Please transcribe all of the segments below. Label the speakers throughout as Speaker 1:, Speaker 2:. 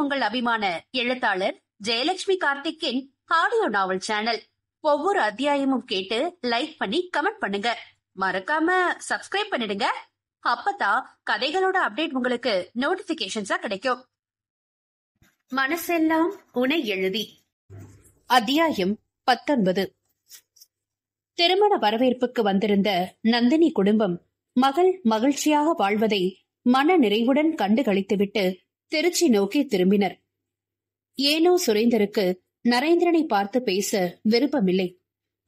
Speaker 1: உங்கள் அபிமான எழுத்தாளர் ஜெயலட்சுமி கார்த்திக்கின் ஆடியோ நாவல் சேனல். ஒவ்வொரு அத்தியாயமும் கேட்டு லைக் பண்ணி கமெண்ட் பண்ணுங்க. மறக்காம சப்ஸ்கிரைப் பண்ணிடுங்க. அப்பதான் கதைகளோட அப்டேட் உங்களுக்கு நோட்டிபிகேஷன்ஸா கிடைக்கும். மனசெல்லாம் உனை எழுதி. அத்தியாயம் 19. திருமண வரவேற்புக்கு வந்திருந்த நந்தினி குடும்பம் மகள் மகிழ்ச்சியாக வாழ்வதை மன நிறைவுடன் கண்டு களித்துவிட்டு திருச்சி நோக்கி திரும்பினர். ஏனோ சுரேந்தருக்கு நரேந்திரனை பார்த்து பேச விருப்பமில்லை.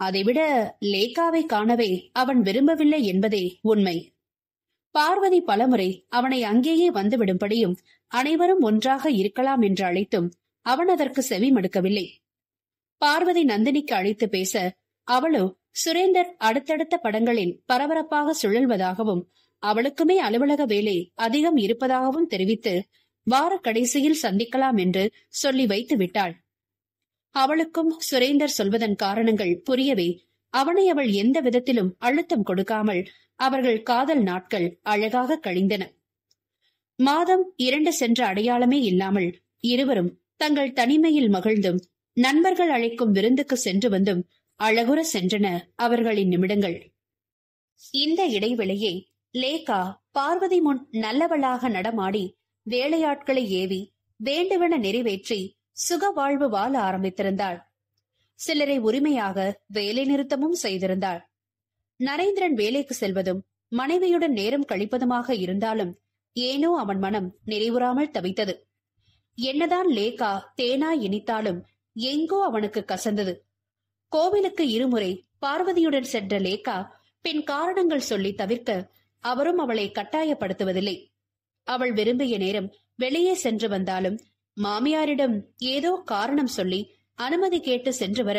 Speaker 1: அதைவிட லேகாவை காணவே அவன் விரும்பவில்லை என்பதே உண்மை. பார்வதி பலமுறை அவனை அங்கேயே வந்துவிடும்படியும் அனைவரும் ஒன்றாக இருக்கலாம் என்று அழைத்தும் அவன் அதற்கு செவி மடுக்கவில்லை. பார்வதி நந்தினிக்கு அழைத்து பேச அவளோ சுரேந்தர் அடுத்தடுத்த படங்களில் பரபரப்பாக சுழல்வதாகவும் அவளுக்குமே அலுவலக வேலை அதிகம் இருப்பதாகவும் தெரிவித்து வார கடைசியில் சந்திக்கலாம் என்று சொல்லி வைத்து விட்டாள். அவளுக்கும் சுரேந்தர் சொல்வதன் காரணங்கள் புரியவே அவனை அவள் எந்த விதத்திலும் அழுத்தம் கொடுக்காமல் அவர்கள் காதல் நாட்கள் அழகாக கழிந்தன. மாதம் 2 சென்ற அடையாளமே இல்லாமல் இருவரும் தங்கள் தனிமையில் மகிழ்ந்தும் நண்பர்கள் அழைக்கும் விருந்துக்கு சென்று வந்தும் அழகுற சென்றன அவர்களின் நிமிடங்கள். இந்த இடைவெளியை லேகா பார்வதி முன் நல்லவளாக நடமாடி வேலையாட்களை ஏவி வேண்டுவன நிறைவேற்றி சுக வாழ்வு வாழ ஆரம்பித்திருந்தாள். சிலரை உரிமையாக வேலை நிறுத்தமும் செய்திருந்தாள். நரேந்திரன் வேலைக்கு செல்வதும் மனைவியுடன் நேரம் கழிப்பதுமாக இருந்தாலும் ஏனோ அவன் மனம் நிறைவுறாமல் தவித்தது. என்னதான் லேகா தேனாய் இனித்தாலும் எங்கோ அவனுக்கு கசந்தது. கோவிலுக்கு 2 முறை பார்வதியுடன் சென்ற லேகா பின் காரணங்கள் சொல்லி தவிர்க்க அவரும் அவளை கட்டாயப்படுத்துவதில்லை. அவள் விரும்பிய நேரம் வெளியே சென்று வந்தாலும் மாமியாரிடம் ஏதோ காரணம் சொல்லி அனுமதி கேட்டு சென்று வர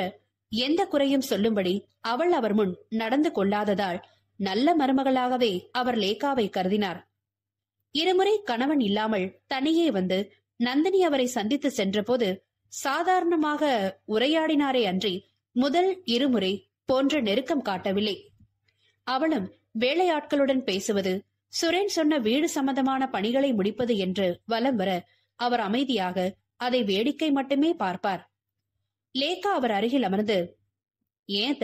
Speaker 1: எந்த குறையும் சொல்லும்படி அவள் அவர் முன் நடந்து கொள்ளாததால் நல்ல மருமகளாகவே அவர் லேகாவை கருதினார். 2 முறை கணவன் இல்லாமல் தனியே வந்து நந்தினி அவரை சந்தித்து சென்ற போது சாதாரணமாக உரையாடினாரே அன்றி முதல் 2 முறை போன்ற நெருக்கம் காட்டவில்லை. அவளும் வேலையாட்களுடன் பேசுவது, சுரேன் சொன்ன வீடு சம்பந்தமான பணிகளை முடிப்பது என்று வலம் வர அவர் அமைதியாக அதை வேடிக்கை மட்டுமே பார்ப்பார். லேகா அவர் அருகில் அமர்ந்து, ஏன்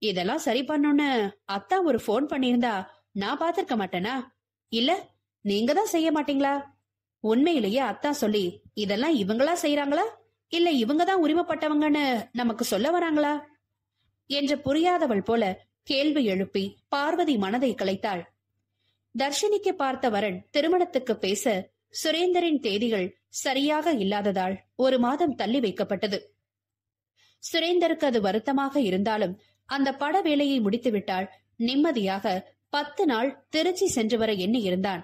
Speaker 1: இதெல்லாம் சரி பண்ணுன்னு அத்தா ஒரு போன் பண்ணியிருந்தா நான் பாத்திருக்க மாட்டேனா? இல்ல நீங்க தான் செய்ய மாட்டீங்களா? உண்மையிலேயே அத்தா சொல்லி இதெல்லாம் இவங்களா செய்யறாங்களா இல்ல இவங்கதான் உரிமைப்பட்டவங்கன்னு நமக்கு சொல்ல வராங்களா என்று புரியாதவள் போல கேள்வி எழுப்பி பார்வதி மனதை கலைத்தாள். தர்ஷினிக்கு பார்த்த வரன் திருமணத்துக்கு பேச சுரேந்தரின் தேதிகள் சரியாக இல்லாததால் 1 மாதம் தள்ளி வைக்கப்பட்டது. சுரேந்தருக்கு அது வருத்தமாக இருந்தாலும் அந்த பட வேலையை முடித்துவிட்டால் நிம்மதியாக 10 நாள் திருச்சி சென்று வர எண்ணி இருந்தான்.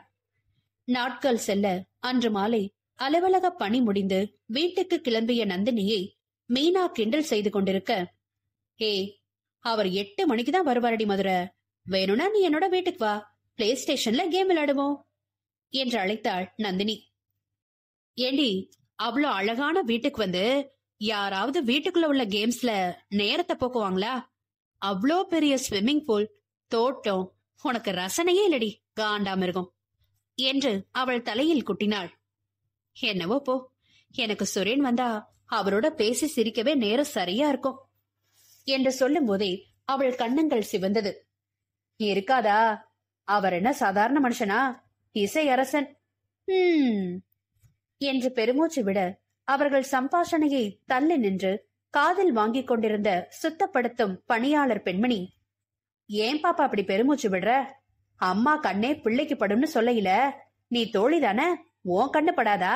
Speaker 1: நாட்கள் செல்ல அன்று மாலை அலுவலக பணி முடிந்து வீட்டுக்கு கிளம்பிய நந்தினியை மீனா கிண்டல் செய்து கொண்டிருக்க, ஹே, அவர் 8 மணிக்குதான் வருவாரடி மதுரை, வேணும்னா நீ என்னோட வீட்டுக்கு வா, பிளே ஸ்டேஷன்ல கேம் விளையாடுவோம் என்று அழைத்தாள் நந்தினி. ஏண்டி, அவ்வளோ அழகான வீட்டுக்கு வந்து யாராவது வீட்டுக்குள்ள உள்ள கேம்ஸ்ல நேரத்தை போக்குவாங்களா? அவ்வளோ பெரிய ஸ்விம்மிங் பூல், தோட்டம், உனக்கு ரசனையே இல்லடி காண்டாம இருக்கும் என்று அவள் தலையில் குட்டினாள். என்னவோ போ, எனக்கு சுரேன் வந்தா அவரோட பேசி சிரிக்கவே நேரம் சரியா இருக்கும் என்று சொல்லும் போதே அவள் கண்ணங்கள் சிவந்தது. இருக்காதா? அவர் என்ன சாதாரண மனுஷனா? இசை அரசன். என்று பெருமூச்சு விட அவர்கள் சம்பாஷணையை தள்ளி நின்று காதில் வாங்கிக் கொண்டிருந்த சுத்தப்படுத்தும் பணியாளர் பெண்மணி, ஏன் பாப்பா அப்படி பெருமூச்சு விடுற? அம்மா கண்ணே பிள்ளைக்கு படும்னு சொல்லையில நீ தோழிதானே, உன் கண்ணு படாதா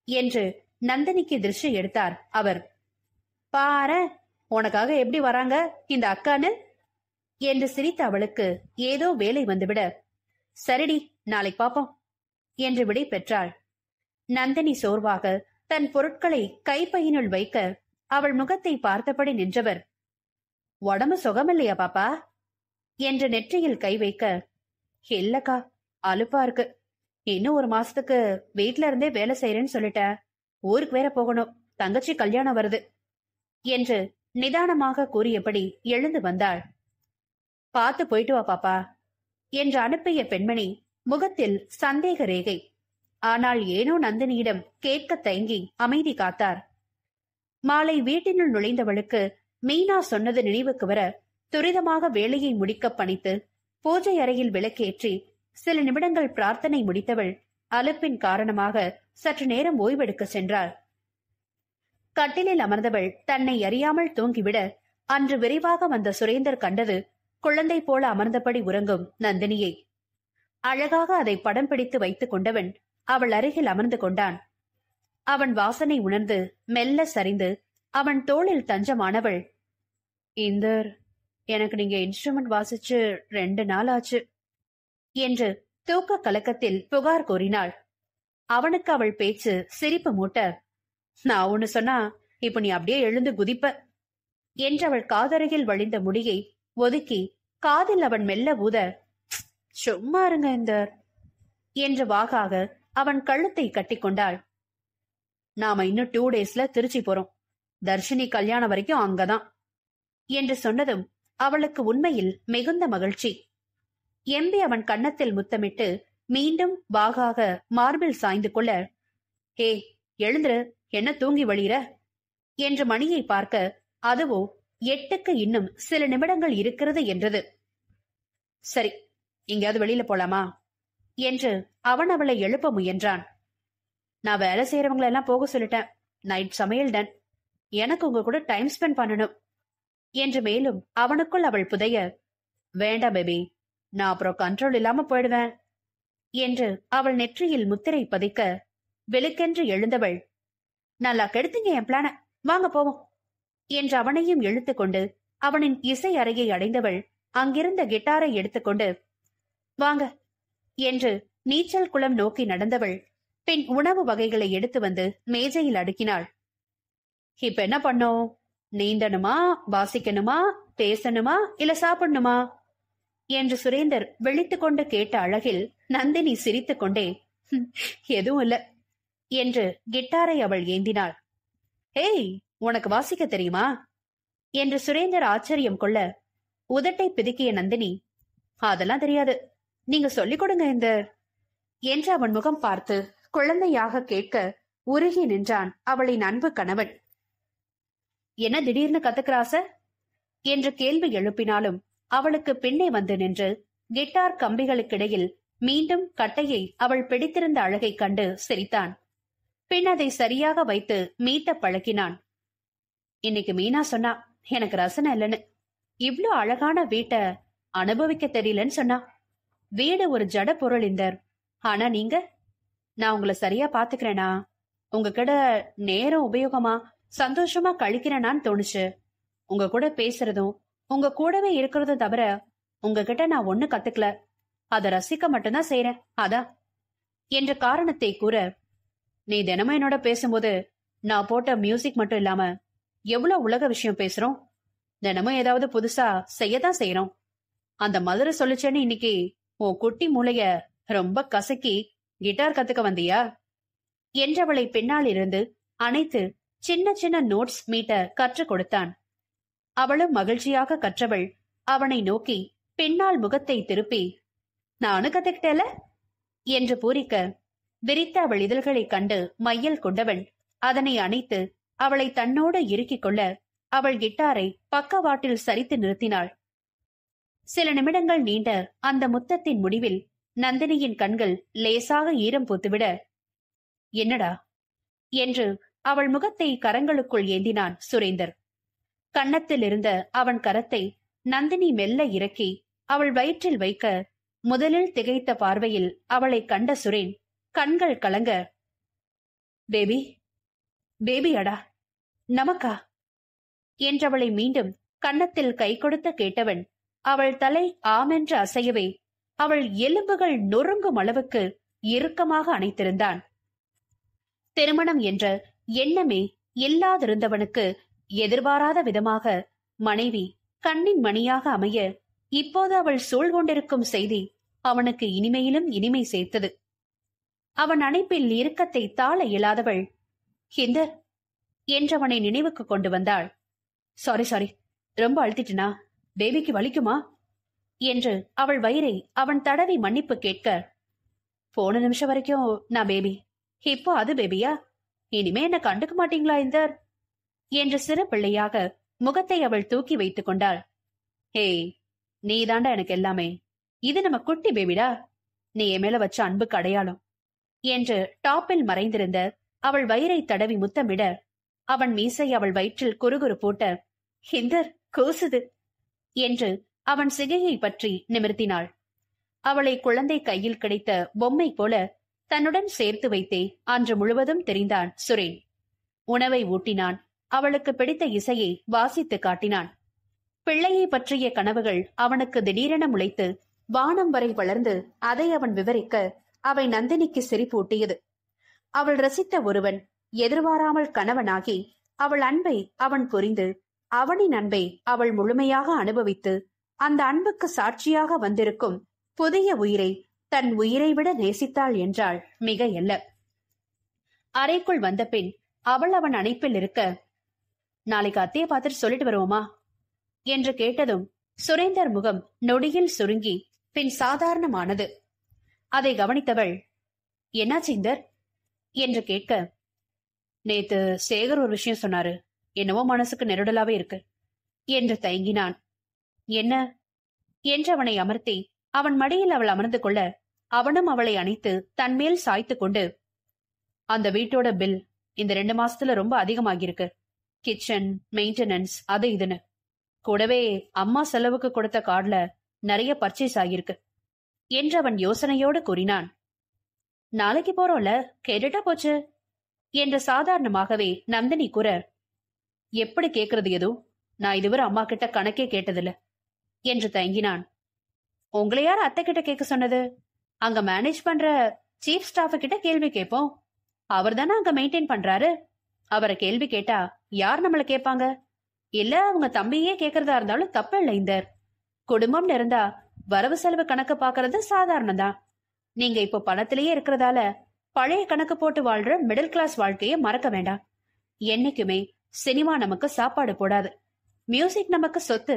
Speaker 1: என்று நந்தினிக்கு திருஷ்டி எடுத்தார் அவர். பாரு, உனக்காக எப்படி வராங்க இந்த அக்கான்னு என்று சிரித்த அவளுக்கு ஏதோ வேலை வந்துவிட, சரிடி நாளைக்கு பாப்போம் என்று விடை பெற்றாள். நந்தினி சோர்வாக தன் பொருட்களை கைப்பையினுள் வைக்க அவள் முகத்தை பார்த்தபடி நின்றவர், உடம்பு சுகமில்லையா பாப்பா என்று நெற்றியில் கை வைக்க, இல்லக்கா, அலுப்பா இருக்கு, இன்னும் 1 மாசத்துக்கு வீட்ல இருந்தே வேலை செய்யறேன்னு சொல்லிட்டேன், ஊருக்கு வேற போகணும், தங்கச்சி கல்யாணம் வருது என்று நிதானமாக கூறியபடி எழுந்து வந்தாள். பார்த்து போயிட்டு வா பாப்பா என்று அனுப்பிய பெண்மணி முகத்தில் சந்தேக ரேகை. ஆனால் ஏனோ நந்தினியிடம் கேட்க தயங்கி அமைதி காத்தார். மாலை வீட்டினுள் நுழைந்தவளுக்கு மீனா சொன்னது நினைவுக்கு வர துரிதமாக வேலையை முடிக்க பணித்து பூஜை அறையில் விளக்கேற்றி சில நிமிடங்கள் பிரார்த்தனை முடித்தவள் அலுப்பின் காரணமாக சற்று நேரம் ஓய்வெடுக்க சென்றாள். கட்டிலில் அமர்ந்தவள் தன்னை அறியாமல் தூங்கிவிட அன்று விரைவாக வந்த சுரேந்தர் கண்டது குழந்தை போல அமர்ந்தபடி உறங்கும் நந்தினியை. அழகாக அதை படம் பிடித்து வைத்துக் கொண்டவன் அவள் அருகில் அமர்ந்து கொண்டான். அவன் வாசனை உணர்ந்து மெல்ல சரிந்து அவன் தோளில் தஞ்சமானவள், இந்தர், எனக்கு நீங்க இன்ஸ்ட்ருமெண்ட் வாசிச்சு 2 நாள் ஆச்சு என்று தூக்க கலக்கத்தில் புகார் கூறினாள். அவனுக்கு அவள் பேச்சு சிரிப்பு மூட்ட, நான் ஒண்ணு சொன்னா இப்ப நீ அப்படியே எழுந்து குதிப்ப என்றவள் காதருகில் வழிந்த முடியை ஒதுக்கி காதில் அவன் மெல்ல ஊத, சும்மா இருங்க இந்தர் என்று வாகாக அவன் கழுத்தை கட்டிக்கொண்டாள். நாம இன்னும் 2 டேஸ்ல திருச்சி போறோம். தர்ஷினி கல்யாணம் வரைக்கும் அங்கதான் என்று சொன்னதும் அவளுக்கு உண்மையில் மிகுந்த மகிழ்ச்சி. எம்பி அவன் கன்னத்தில் முத்தமிட்டு மீண்டும் வாகாக மார்பில் சாய்ந்து கொள்ள, ஹே எழுந்துரு, என்ன தூங்கி வழியிற என்று மணியை பார்க்க அதுவோ 8க்கு இன்னும் சில நிமிடங்கள் இருக்கிறது என்றது. சரி, எங்கேயாவது வெளியில போலாமா என்று அவன் அவளை எழுப்ப முயன்றான். நான் வேலை செய்யறவங்களை எல்லாம் போக சொல்லிட்டேன். நைட் சமையல் டன். எனக்கு உங்க கூட டைம் ஸ்பெண்ட் பண்ணணும் என்று மேலும் அவனுக்குள் அவள் புதைய, வேண்டாம் பேபி, நான் அப்புறம் கண்ட்ரோல் இல்லாம போயிடுவேன் என்று அவள் நெற்றியில் முத்திரை பதிக்க வெளுக்கென்று எழுந்தவள், நல்லா கெடுத்தீங்க என் பிளான, வாங்க போவோம் என்று அவனையும் இழுத்துக்கொண்டு அவனின் இசை அறையை அடைந்தவள் அங்கிருந்த கிட்டாரை எடுத்துக்கொண்டு, வாங்க என்று நீச்சல் குளம் நோக்கி நடந்தவள் பின் உணவு வகைகளை எடுத்து வந்து மேஜையில் அடுக்கினாள். இப்ப என்ன பண்ணோம்? நீந்தணுமா, வாசிக்கணுமா, பேசணுமா, இல்ல சாப்பிடணுமா என்று சுரேந்தர் விழித்துக்கொண்டு கேட்ட அழகில் நந்தினி சிரித்துக் கொண்டே, எதுவும் இல்ல என்று கிட்டாரை அவள் ஏந்தினாள். ஏய், உனக்கு வாசிக்க தெரியுமா என்று சுரேந்தர் ஆச்சரியம் கொள்ள உதட்டை பிதுக்கிய நந்தினி, அதெல்லாம் தெரியாது, நீங்க சொல்லிக் கொடுங்க இந்த என்று அவன் முகம் பார்த்து குழந்தையாக கேட்க உருகி நின்றான் அவளின் அன்பு கணவன். என்ன திடீர்னு கத்துக்கிறாச என்று கேள்வி எழுப்பினாலும் அவளுக்கு பின்னே வந்து நின்று கிட்டார் கம்பிகளுக்கிடையில் மீண்டும் கட்டையை அவள் பிடித்திருந்த அழகை கண்டு சிரித்தான். பின் அதை சரியாக வைத்து மீட்ட பழக்கினான். இன்னைக்கு மீனா சொன்னா எனக்கு ரசனை இல்லைன்னு, இவ்ளோ அழகான வீட்டை அனுபவிக்க தெரியலன்னு சொன்னா. வீடு ஒரு ஜட பொருள் இந்தர், ஆனா நீங்க, நான் உங்களை சரியா பாத்துக்கிறேனா, உங்ககிட்ட நேரம் உபயோகமா சந்தோஷமா கழிக்கிறேனான்னு தோணுச்சு. உங்க கூட பேசுறதும் உங்க கூடவே இருக்கிறதும் தவிர உங்ககிட்ட நான் ஒண்ணு கத்துக்கல, அத ரசிக்க மட்டும்தான் செய்யறேன், அதான் என்ற காரணத்தை கூற, நீ தினமும் என்னோட பேசும்போது நான் போட்ட மியூசிக் மட்டும் இல்லாம எவ்வளவு உலக விஷயம் பேசுறோம், தினமும் ஏதாவது புதுசா செய்யதான் செய்யறோம். அந்த மதுரை சொல்லுச்சேன்னு இன்னைக்கு உன் குட்டி மூளைய ரொம்ப கசக்கி கிட்டார் கத்துக்க வந்தியா என்றவளை பின்னால் இருந்து அனைத்து சின்ன சின்ன நோட்ஸ் மீட்ட கற்றுக் கொடுத்தான். அவளும் மகிழ்ச்சியாக கற்றவள் அவனை நோக்கி பின்னால் முகத்தை திருப்பி, நானு கத்துக்கிட்டேல என்று பூரிக்க விரித்த அவள் இதழ்களைக் கண்டு மையல் கொண்டவன் அதனை அணைத்து அவளை தன்னோடு இறுக்கிக் கொள்ள அவள் கிட்டாரை பக்கவாட்டில் சரித்து நிறுத்தினாள். சில நிமிடங்கள் நீண்ட அந்த முத்தத்தின் முடிவில் நந்தினியின் கண்கள் லேசாக ஈரம் பூத்துவிட, என்னடா என்று அவள் முகத்தை கரங்களுக்குள் ஏந்தினான் சுரேந்தர். கன்னத்தில் இருந்த அவன் கரத்தை நந்தினி மெல்ல இறக்கி அவள் வயிற்றில் வைக்க முதலில் திகைத்த பார்வையில் அவளை கண்ட சுரேன் கண்கள் கலங்க, பேபி, பேபி அடா, நமக்கா என்றவளை மீண்டும் கன்னத்தில் கை கொடுத்து கேட்டவன் அவள் தலை ஆமென்று அசையவே அவள் எலும்புகள் நொறுங்கும் அளவுக்கு இறுக்கமாக அணைத்திருந்தான். திருமணம் என்ற எண்ணமே இல்லாதிருந்தவனுக்கு எதிர்பாராத விதமாக மனைவி கண்ணின் மணியாக அமைய இப்போது அவள் சூழ்கொண்டிருக்கும் செய்தி அவனுக்கு இனிமையிலும் இனிமை சேர்த்தது. அவன் அணைப்பில் இறுக்கத்தை தாழ இயலாதவள், இந்த என்றவனை நினைவுக்கு கொண்டு வந்தாள். சாரி, ரொம்ப அழுத்திட்டனா, பேபிக்கு வலிக்குமா என்று அவள் வயிறை அவன் தடவி மன்னிப்பு கேட்க, போன நிமிஷம் வரைக்கும் நான் பேபி, இப்போ அது பேபியா? இனிமே என்ன கண்டுக்க மாட்டீங்களா இந்தர் என்று சிறு பிள்ளையாக முகத்தை அவள் தூக்கி வைத்துக் கொண்டாள். ஹேய், நீ தாண்டா எனக்கு எல்லாமே. இது நம்ம குட்டி பேபிடா. நீ என் மேல வச்ச அன்புக்கு அடையாளம் என்று டாப்பில் மறைந்திருந்த அவள் வயிறை தடவி முத்தமிட அவன் மீசை அவள் வயிற்றில் குறுகுறு போட்ட, இந்தர் கூசுது என்று அவன் சிகையை பற்றி நிமிர்த்தினாள். அவளை குழந்தை கையில் கிடைத்த பொம்மை போல தன்னுடன் சேர்த்து வைத்தே அன்று முழுவதும் தெரிந்தான் சுரேன். உணவை ஊட்டினான், அவளுக்கு பிடித்த இசையை வாசித்து காட்டினான். பிள்ளையை பற்றிய கனவுகள் அவனுக்கு திடீரென முளைத்து வானம் வரை வளர்ந்து அதை அவன் விவரிக்க அவை நந்தினிக்கு சிரிப்பூட்டியது. அவள் ரசித்த ஒருவன் எதிர்பாராமல் கணவனாகி அவள் அன்பை அவன் புரிந்து அவனின் அன்பை அவள் முழுமையாக அனுபவித்து அந்த அன்புக்கு சாட்சியாக வந்திருக்கும் புதிய உயிரை தன் உயிரை விட நேசித்தாள் என்றாள் மிக அல்ல. அறைக்குள் வந்த பின் அவள் அவன் அணைப்பில் இருக்க, நாளைக்கு அத்தையை பார்த்துட்டு சொல்லிட்டு வருவோமா என்று கேட்டதும் சுரேந்தர் முகம் நொடியில் சுருங்கி பின் சாதாரணமானது. அதை கவனித்தவள், என்னாச்சு இந்தர் என்று கேட்க, நேத்து சேகர் ஒரு விஷயம் சொன்னாரு, என்னவோ மனசுக்கு நெருடலாவே இருக்கு என்று தயங்கினான். என்ன என்று அவனை அமர்த்தி அவன் மடியில் அவள் அமர்ந்து கொள்ள அவனும் அவளை அணைத்து தன்மேல் சாய்த்து கொண்டு, அந்த வீட்டோட பில் இந்த 2 மாசத்துல ரொம்ப அதிகமாகிருக்கு. கிச்சன் மெயின்டெனன்ஸ் அது இதுன்னு. கூடவே அம்மா செலவுக்கு கொடுத்த கார்டுல நிறைய பர்ச்சேஸ் ஆகியிருக்கு என்று அவன் யோசனையோடு கூறினான். நாளைக்கு போறோம்ல, கேட்டுட்டா போச்சு என்று சாதாரணமாகவே நந்தினி கூற, எப்படி கேக்குறது எதுவும், நான் இதுவரை அம்மா கிட்ட கணக்கே கேட்டதில்ல என்று தயங்கினான். உங்களை யார் அத்தை கிட்ட கேட்க சொன்னது? அங்க மேனேஜ் பண்ற சீஃப் ஸ்டாஃப் கிட்ட கேள்வி கேட்போம். அவர் தானே அங்க மெயின்டைன் பண்றாரு. அவரை கேள்வி கேட்டா யார் நம்மள கேட்பாங்க? இல்ல அவங்க தம்பியே கேக்குறதா இருந்தாலும் தப்பு இல்லை இந்தர். குடும்பம் இருந்தா வரவு செலவு கணக்கு பாக்குறது சாதாரணம் தான். நீங்க இப்போ பணத்திலேயே இருக்கிறதால பழைய கணக்கு போட்டு வாழ்ற மிடில் கிளாஸ் வாழ்க்கைய மறக்க வேண்டாம். என்னைக்குமே சினிமா நமக்கு சாப்பாடு போடாது, மியூசிக் நமக்கு சொத்து.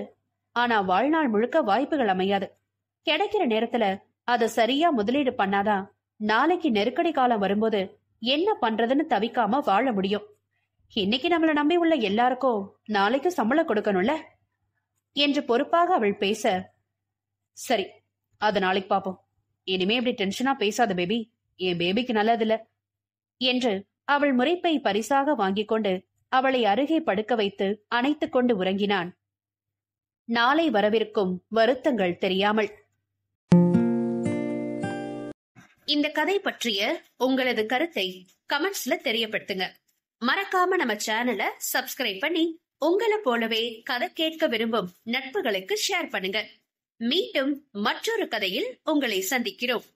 Speaker 1: ஆனா வாழ்நாள் முழுக்க வாய்ப்புகள் அமையாது. கிடைக்கிற நேரத்துல அத சரியா முதலீடு பண்ணாதான் நாளைக்கு நெருக்கடி காலம் வரும்போது என்ன பண்றதுன்னு தவிக்காம வாழ முடியும். இன்னைக்கு நம்மள நம்பி உள்ள எல்லாருக்கும் நாளைக்கு சம்பளம் கொடுக்கணும்ல என்று பொறுப்பாக அவள் பேச, சரி அது நாளைக்கு பாப்போம். இனிமே இப்படி டென்ஷனா பேசாத பேபி, என் பேபிக்கு நல்லதில்ல என்று அவள் முறைப்பை பரிசாக வாங்கிக் கொண்டு அவளை அருகே படுக்க வைத்து அணைத்துக் கொண்டு உறங்கினான். நாளை வரவிருக்கும் வருத்தங்கள் தெரியாமல். இந்த கதை பற்றிய உங்களது கருத்தை கமெண்ட்ஸ்ல தெரியப்படுத்துங்க. மறக்காம நம்ம சேனலை சப்ஸ்கிரைப் பண்ணி உங்களை போலவே கதை கேட்க விரும்பும் நட்புகளுக்கு ஷேர் பண்ணுங்க. மீண்டும் மற்றொரு கதையில் உங்களை சந்திக்கிறோம்.